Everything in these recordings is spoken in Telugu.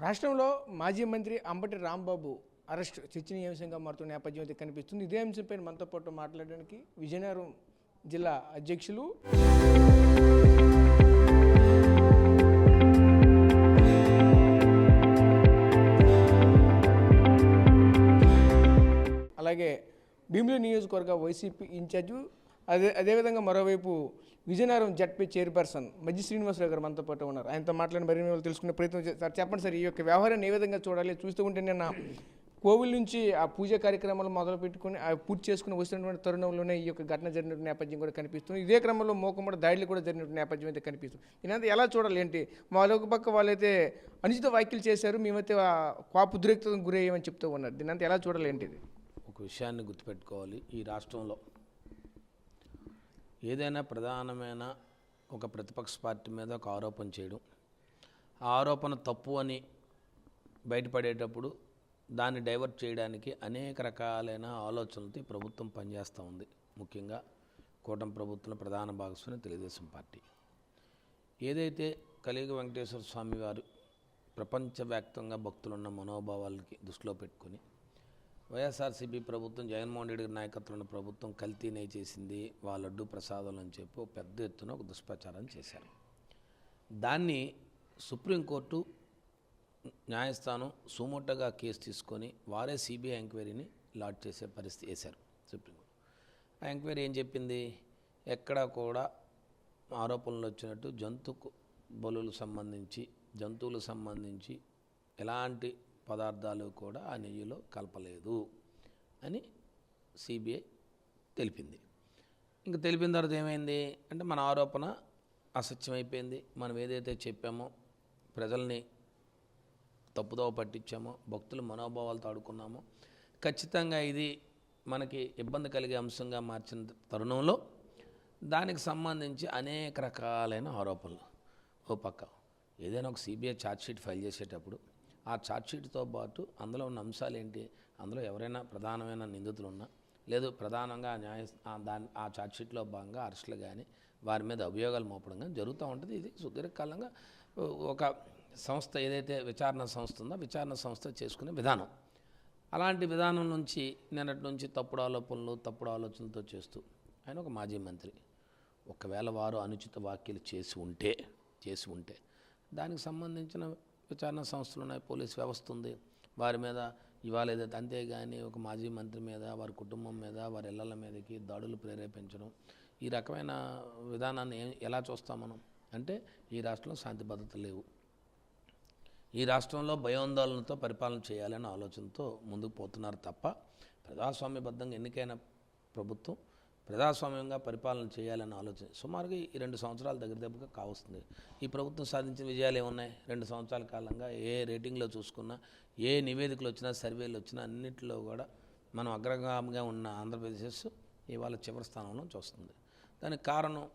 రాష్ట్రంలో మాజీ మంత్రి అంబటి రాంబాబు అరెస్ట్ చర్చనీయాంశంగా మారుతున్న నేపథ్యం అయితే కనిపిస్తుంది. ఇదే అంశంపై మనతో పాటు మాట్లాడడానికి విజయనగరం జిల్లా అధ్యక్షులు అలాగే భీమిలి నియోజకవర్గ వైసీపీ ఇన్ఛార్జు అదేవిధంగా మరోవైపు విజయనగరం జడ్పీ చైర్పర్సన్ మజ్జి శ్రీనివాసరావు గారు మనతో పాటు ఉన్నారు. ఆయనతో మాట్లాడిన మరిన్ని వాళ్ళు తెలుసుకునే ప్రయత్నం చేస్తారు. చెప్పండి సార్, ఈ యొక్క వ్యవహారాన్ని ఏ విధంగా చూడాలి? చూస్తూ ఉంటే నిన్న కోవిల్ నుంచి ఆ పూజా కార్యక్రమాలు మొదలు పెట్టుకుని పూర్తి చేసుకుని వస్తున్నటువంటి తరుణంలోనే ఈ యొక్క ఘటన జరిగిన నేపథ్యం కూడా కనిపిస్తుంది. ఇదే క్రమంలో మోకమ్మడ దాడులు కూడా జరిగిన నేపథ్యం అయితే కనిపిస్తుంది. ఇదంతా ఎలా చూడాలి ఏంటి? వాళ్ళొక పక్క వాళ్ళైతే అనుచిత వ్యాఖ్యలు చేశారు, మేమైతే కోప ఉద్రేక్తకు గురయ్యామని చెప్తూ ఉన్నారు. దీనంతా ఎలా చూడాలి ఏంటిది? ఒక విషయాన్ని గుర్తుపెట్టుకోవాలి. ఈ రాష్ట్రంలో ఏదైనా ప్రధానమైన ఒక ప్రతిపక్ష పార్టీ మీద ఒక ఆరోపణ చేయడం, ఆ ఆరోపణ తప్పు అని బయటపడేటప్పుడు దాన్ని డైవర్ట్ చేయడానికి అనేక రకాలైన ఆలోచనలతో ఈ ప్రభుత్వం పనిచేస్తూ ఉంది. ముఖ్యంగా కూటమి ప్రభుత్వంలో ప్రధాన భాగస్వామి తెలుగుదేశం పార్టీ. ఏదైతే కలియుగ వెంకటేశ్వర స్వామి వారు ప్రపంచవ్యాప్తంగా భక్తులున్న మనోభావాలకి దృష్టిలో పెట్టుకొని వైఎస్ఆర్సీపీ ప్రభుత్వం జగన్మోహన్ రెడ్డి గారి నాయకత్వంలో ప్రభుత్వం కల్తీ నెయ్యి చేసింది, వాళ్ళ లడ్డు ప్రసాదాలు అని చెప్పి పెద్ద ఎత్తున ఒక దుష్ప్రచారం చేశారు. దాన్ని సుప్రీంకోర్టు న్యాయస్థానం సుమోటోగా కేసు తీసుకొని వారే సిబిఐ ఎంక్వైరీని లాడ్ చేసే పరిస్థితి వేశారు సుప్రీంకోర్టు. ఆ ఎంక్వైరీ ఏం చెప్పింది? ఎక్కడా కూడా ఆరోపణలు వచ్చినట్టు జంతువులకు సంబంధించి ఎలాంటి పదార్థాలు కూడా ఆ నెయ్యిలో కలపలేదు అని సిబిఐ తెలిపింది. ఇంకా తెలిపిన తర్వాత ఏమైంది అంటే మన ఆరోపణ అసత్యమైపోయింది. మనం ఏదైతే చెప్పామో, ప్రజల్ని తప్పుదోవ పట్టించామో, భక్తుల మనోభావాలతో ఆడుకున్నామో, ఖచ్చితంగా ఇది మనకి ఇబ్బంది కలిగే అంశంగా మార్చిన తరుణంలో దానికి సంబంధించి అనేక రకాలైన ఆరోపణలు. ఓ పక్క ఏదైనా ఒక సిబిఐ ఛార్జ్షీట్ ఫైల్ చేసేటప్పుడు ఆ ఛార్జ్షీట్తో పాటు అందులో ఉన్న అంశాలు ఏంటి, అందులో ఎవరైనా ప్రధానమైన నిందితులు ఉన్నా, లేదు ప్రధానంగా ఆ ఛార్జ్షీట్లో భాగంగా అరెస్టులు కానీ వారి మీద అభియోగాలు మోపడం కానీ జరుగుతూ ఉంటుంది. ఇది సుదీర్ఘకాలంగా ఒక సంస్థ ఏదైతే విచారణ సంస్థ ఉందో విచారణ సంస్థ చేసుకునే విధానం. అలాంటి విధానం నుంచి నిన్నటి నుంచి తప్పుడు ఆలోచనలతో చేస్తూ ఆయన ఒక మాజీ మంత్రి. ఒకవేళ వారు అనుచిత వ్యాఖ్యలు చేసి ఉంటే దానికి సంబంధించిన విచారణ సంస్థలు ఉన్నాయి, పోలీస్ వ్యవస్థ ఉంది, వారి మీద ఇవాళ ఏదైతే. అంతేగాని ఒక మాజీ మంత్రి మీద, వారి కుటుంబం మీద, వారి ఇళ్ల మీదకి దాడులు ప్రేరేపించడం, ఈ రకమైన విధానాన్ని ఎలా చూస్తాం మనం అంటే ఈ రాష్ట్రంలో శాంతి భద్రతలు లేవు. ఈ రాష్ట్రంలో భయోందోళనతో పరిపాలన చేయాలనే ఆలోచనతో ముందుకు పోతున్నారు తప్ప ప్రజాస్వామ్యబద్ధంగా ఎన్నికైన ప్రభుత్వం ప్రజాస్వామ్యంగా పరిపాలన చేయాలనే ఆలోచన సుమారుగా ఈ 2 సంవత్సరాల దగ్గరగా కావస్తుంది. ఈ ప్రభుత్వం సాధించిన విజయాలు ఏమున్నాయి? 2 సంవత్సరాల కాలంగా ఏ రేటింగ్లో చూసుకున్నా, ఏ నివేదికలు వచ్చినా, సర్వేలు వచ్చినా అన్నింటిలో కూడా మనం అగ్రగామిగా ఉన్న ఆంధ్రప్రదేశ్ ఇవాళ చివరి స్థానంలో చూస్తుంది. దానికి కారణం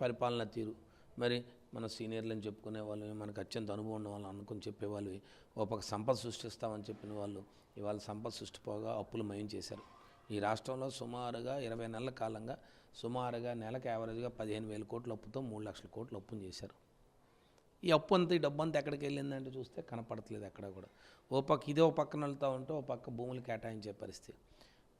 పరిపాలన తీరు. మరి మన సీనియర్లను చెప్పుకునే వాళ్ళు, మనకు అత్యంత అనుభవం ఉన్న వాళ్ళు అనుకుని చెప్పేవాళ్ళు, ఒక పక్క సంపద సృష్టిస్తామని చెప్పిన వాళ్ళు ఇవాళ సంపద సృష్టిపోగా అప్పులు మయం చేశారు. ఈ రాష్ట్రంలో సుమారుగా 20 నెలల కాలంగా సుమారుగా నెలకు యావరేజ్గా 15,000 కోట్ల అప్పుతో 3 లక్షల కోట్లు అప్పును చేశారు. ఈ అప్పు అంతా, ఈ డబ్బు అంతా ఎక్కడికి వెళ్ళిందంటే చూస్తే కనపడట్లేదు ఎక్కడ కూడా. ఓ పక్కన వెళ్తూ ఉంటే ఓ పక్క భూములు కేటాయించే పరిస్థితి.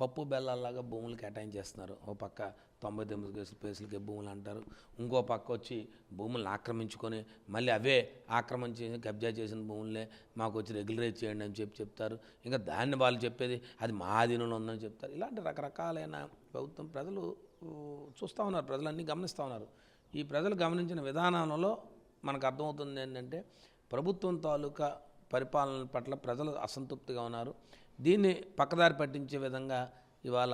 పప్పు బెల్లాల్లాగా భూములు కేటాయించేస్తున్నారు. ఓ పక్క 99 కేసులకి భూములు అంటారు, ఇంకో పక్క వచ్చి భూములను ఆక్రమించుకొని మళ్ళీ అవే ఆక్రమించి కబ్జా చేసిన భూములనే మాకు వచ్చి రెగ్యులరైజ్ చేయండి అని చెప్తారు. ఇంకా దాన్ని వాళ్ళు చెప్పేది అది మా ఆధీనంలో ఉందని చెప్తారు. ఇలాంటి రకరకాలైన ప్రభుత్వం ప్రజలు చూస్తూ ఉన్నారు, ప్రజలన్నీ గమనిస్తూ ఉన్నారు. ఈ ప్రజలు గమనించిన విధానంలో మనకు అర్థమవుతుంది ఏంటంటే ప్రభుత్వం తాలూకా పరిపాలన పట్ల ప్రజలు అసంతృప్తిగా ఉన్నారు. దీన్ని పక్కదారి పట్టించే విధంగా ఇవాళ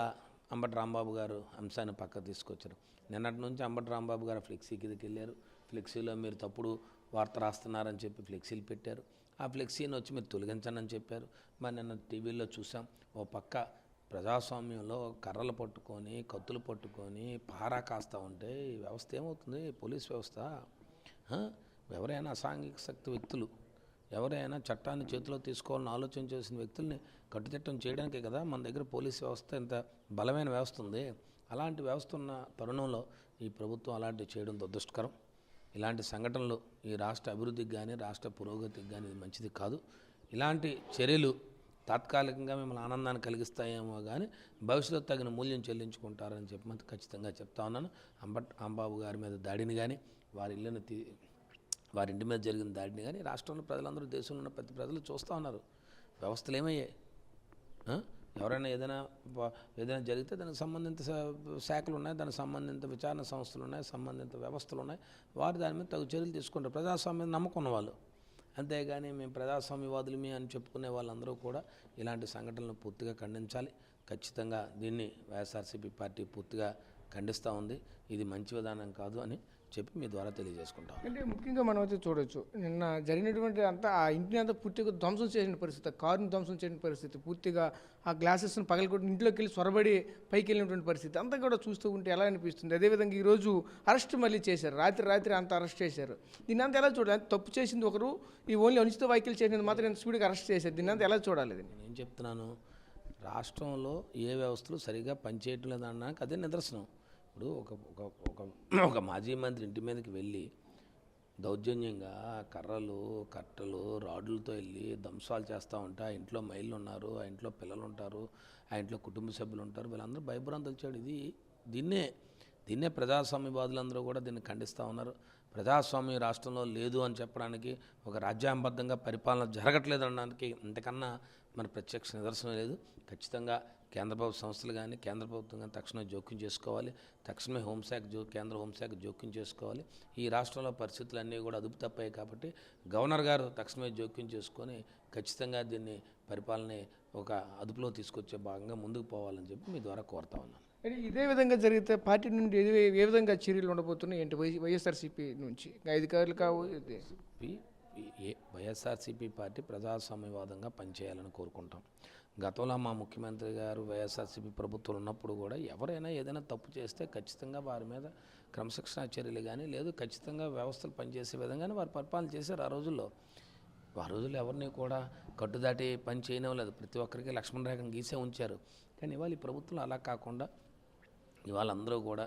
అంబటి రాంబాబు గారు అంశాన్ని పక్క తీసుకొచ్చారు. నిన్నటి నుంచి అంబటి రాంబాబు గారు ఫ్లెక్సీకి వెళ్ళారు. ఫ్లెక్సీలో మీరు తప్పుడు వార్త రాస్తున్నారని చెప్పి ఫ్లెక్సీలు పెట్టారు. ఆ ఫ్లెక్సీని వచ్చి మీరు తొలగించండి అని చెప్పారు. మరి నిన్న టీవీలో చూసాం, ఓ పక్క ప్రజాస్వామ్యంలో కర్రలు పట్టుకొని, కత్తులు పట్టుకొని పారా కాస్తూ ఉంటే ఈ వ్యవస్థ ఏమవుతుంది? పోలీస్ వ్యవస్థ. ఎవరైనా అసాంఘిక శక్తి వ్యక్తులు, ఎవరైనా చట్టాన్ని చేతిలో తీసుకోవాలని ఆలోచన చేసిన వ్యక్తుల్ని కట్టుదిట్టం చేయడానికే కదా మన దగ్గర పోలీస్ వ్యవస్థ ఇంత బలమైన వ్యవస్థ ఉంది. అలాంటి వ్యవస్థ ఉన్న తరుణంలో ఈ ప్రభుత్వం అలాంటివి చేయడం దురదృష్టకరం. ఇలాంటి సంఘటనలు ఈ రాష్ట్ర అభివృద్ధికి కానీ రాష్ట్ర పురోగతికి కానీ ఇది మంచిది కాదు. ఇలాంటి చర్యలు తాత్కాలికంగా మిమ్మల్ని ఆనందాన్ని కలిగిస్తాయేమో కానీ భవిష్యత్తు తగిన మూల్యం చెల్లించుకుంటారని చెప్పి ఖచ్చితంగా చెప్తా ఉన్నాను. అంబాబు గారి మీద దాడిని కానీ వారి ఇంటి మీద జరిగిన దాడిని కానీ రాష్ట్రంలో ప్రజలందరూ, దేశంలో ఉన్న ప్రతి ప్రజలు చూస్తూ ఉన్నారు. వ్యవస్థలు ఏమయ్యాయి? ఎవరైనా ఏదైనా జరిగితే దానికి సంబంధిత శాఖలు ఉన్నాయి, దానికి సంబంధిత విచారణ సంస్థలు ఉన్నాయి, సంబంధిత వ్యవస్థలు ఉన్నాయి. వారు దాని మీద తగు చర్యలు తీసుకుంటారు. ప్రజాస్వామ్యం నమ్మకం ఉన్నవాళ్ళు. అంతేగాని మేము ప్రజాస్వామ్యవాదులమే అని చెప్పుకునే వాళ్ళందరూ కూడా ఇలాంటి సంఘటనలను పూర్తిగా ఖండించాలి. ఖచ్చితంగా దీన్ని వైఎస్ఆర్సీపీ పార్టీ పూర్తిగా ఖండిస్తూ ఉంది. ఇది మంచి విధానం కాదు అని చెప్పి మీ ద్వారా తెలియజేసుకుంటాం. అంటే ముఖ్యంగా మనం అయితే చూడొచ్చు, నిన్న జరిగినటువంటి అంతా ఆ ఇంటిని అంతా పూర్తిగా ధ్వంసం చేసిన పరిస్థితి, కారుని ధ్వంసం చేసిన పరిస్థితి, పూర్తిగా ఆ గ్లాసెస్ని పగలగొట్టి ఇంట్లోకి వెళ్ళి సొరబడి పైకి వెళ్ళినటువంటి పరిస్థితి అంతా కూడా చూస్తూ ఉంటే ఎలా అనిపిస్తుంది? అదేవిధంగా ఈరోజు అరెస్ట్ మళ్ళీ చేశారు, రాత్రి అంతా అరెస్ట్ చేశారు. దీన్ని అంతా ఎలా చూడాలి? తప్పు చేసింది ఒకరు, ఈ ఓన్లీ అనుచిత వ్యాఖ్యలు చేసినది మాత్రం ఎంత స్పీడ్గా అరెస్ట్ చేశారు. దీన్ని అంతా ఎలా చూడాలి? నేను చెప్తున్నాను, రాష్ట్రంలో ఏ వ్యవస్థలు సరిగా పనిచేయటం లేదనడానికి అదే నిదర్శనం. ఇప్పుడు ఒక మాజీ మంత్రి ఇంటి మీదకి వెళ్ళి దౌర్జన్యంగా కర్రలు, కట్టలు, రాడ్లతో వెళ్ళి ధ్వంసాలు చేస్తూ ఉంటే ఆ ఇంట్లో మహిళలు ఉన్నారు, ఆ ఇంట్లో పిల్లలు ఉంటారు, ఆ ఇంట్లో కుటుంబ సభ్యులు ఉంటారు, వీళ్ళందరూ భయభ్రాంతులు వచ్చాడు. దీన్నే ప్రజాస్వామ్యవాదులందరూ కూడా దీన్ని ఖండిస్తూ ఉన్నారు. ప్రజాస్వామ్యం రాష్ట్రంలో లేదు అని చెప్పడానికి, ఒక రాజ్యాంగబద్ధంగా పరిపాలన జరగట్లేదు అనడానికి ఇంతకన్నా మన ప్రత్యక్ష నిదర్శనం లేదు. ఖచ్చితంగా కేంద్ర ప్రభుత్వ సంస్థలు కానీ కేంద్ర ప్రభుత్వం కానీ తక్షణమే జోక్యం చేసుకోవాలి. తక్షణమే కేంద్ర హోంశాఖ జోక్యం చేసుకోవాలి. ఈ రాష్ట్రంలో పరిస్థితులు అన్నీ కూడా అదుపు తప్పాయి కాబట్టి గవర్నర్ గారు తక్షణమే జోక్యం చేసుకొని ఖచ్చితంగా దీన్ని పరిపాలన ఒక అదుపులో తీసుకొచ్చే భాగంగా ముందుకు పోవాలని చెప్పి మీ ద్వారా కోరుతా ఉన్నాను. ఇదే విధంగా జరిగితే పార్టీ నుండి ఏ విధంగా చర్యలు ఉండబోతున్నాయి ఏంటి? వైఎస్ఆర్సీపీ నుంచి అధికారులు కావు, వైఎస్ఆర్సీపీ పార్టీ ప్రజాస్వామ్యవాదంగా పనిచేయాలని కోరుకుంటాం. గతంలో మా ముఖ్యమంత్రి గారు వైఎస్ఆర్సీపీ ప్రభుత్వం ఉన్నప్పుడు కూడా ఎవరైనా ఏదైనా తప్పు చేస్తే ఖచ్చితంగా వారి మీద క్రమశిక్షణా చర్యలు కానీ లేదు ఖచ్చితంగా వ్యవస్థలు పనిచేసే విధంగానే వారు పరిపాలన చేశారు. ఆ రోజుల్లో ఎవరిని కూడా కట్టుదాటి పని చేయనివ్వలేదు. ప్రతి ఒక్కరికి లక్ష్మణ రేఖను గీసే ఉంచారు. కానీ ఇవాళ ఈ ప్రభుత్వం అలా కాకుండా ఇవాళ అందరూ కూడా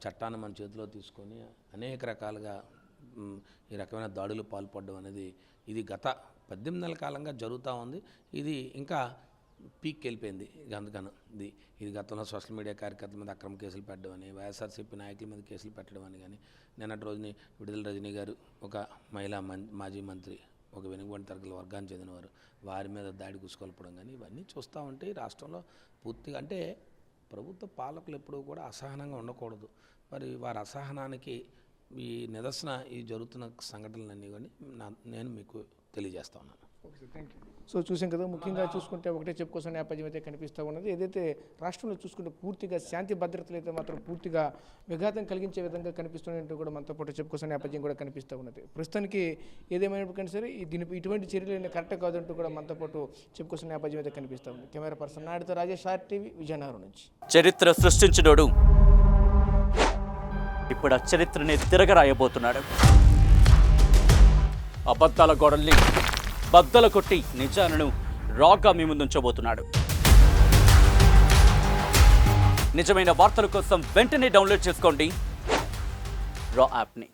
చట్టాన్ని మన చేతిలో తీసుకొని అనేక రకాలుగా ఈ రకమైన దాడులు పాల్పడడం అనేది ఇది గత 18 నెలల కాలంగా జరుగుతూ ఉంది. ఇది ఇంకా పీక్ వెళ్ళిపోయింది. అందుకని ఇది గతంలో సోషల్ మీడియా కార్యకర్తల మీద అక్రమ కేసులు పెట్టడం అని, వైఎస్ఆర్సీపీ నాయకుల మీద కేసులు పెట్టడం అని కానీ, నిన్నటి రోజుని విడుదల రజనీ గారు ఒక మహిళా మాజీ మంత్రి, ఒక వెనుకబడిన తరగతుల వర్గానికి చెందినవారు, వారి మీద దాడి గుసుకొల్పడం కానీ ఇవన్నీ చూస్తూ ఉంటే రాష్ట్రంలో పూర్తిగా అంటే ప్రభుత్వ పాలకులు ఎప్పుడూ కూడా అసహనంగా ఉండకూడదు. మరి వారి అసహనానికి ఈ నిదర్శన ఈ జరుగుతున్న సంఘటనలన్నీ కానీ నేను మీకు తెలియజేస్తా ఉన్నాను. సో చూసాం కదా, ముఖ్యంగా చూసుకుంటే ఒకటే చెప్పుకోసం నేపథ్యం అయితే కనిపిస్తూ ఉన్నది. ఏదైతే రాష్ట్రంలో చూసుకుంటే పూర్తిగా శాంతి భద్రతలు అయితే మాత్రం పూర్తిగా విఘాతం కలిగించే విధంగా కనిపిస్తున్నట్టు కూడా మనతో పాటు చెప్పుకోసం నేపథ్యం కూడా కనిపిస్తూ ఉన్నది. ప్రస్తుతానికి ఏదేమైనప్పటికీ సరే ఇటువంటి చర్యలు కరెక్ట్ కాదంటూ కూడా మనతో పాటు చెప్పుకోసం నేపథ్యం అయితే కనిపిస్తూ ఉంది. కెమెరా పర్సన్ నాయుడుతో రాజేష్, RTV, విజయనగరం నుంచి. చరిత్ర సృష్టించినోడు ఇప్పుడు ఆ చరిత్రని తిరగరాయబోతున్నాడు. అబద్ధాల గోడల్ని బద్దలు కొట్టి నిజాలను రాగా మీ ముందుంచబోతున్నాడు. నిజమైన వార్తల కోసం వెంటనే డౌన్లోడ్ చేసుకోండి రా యాప్ని.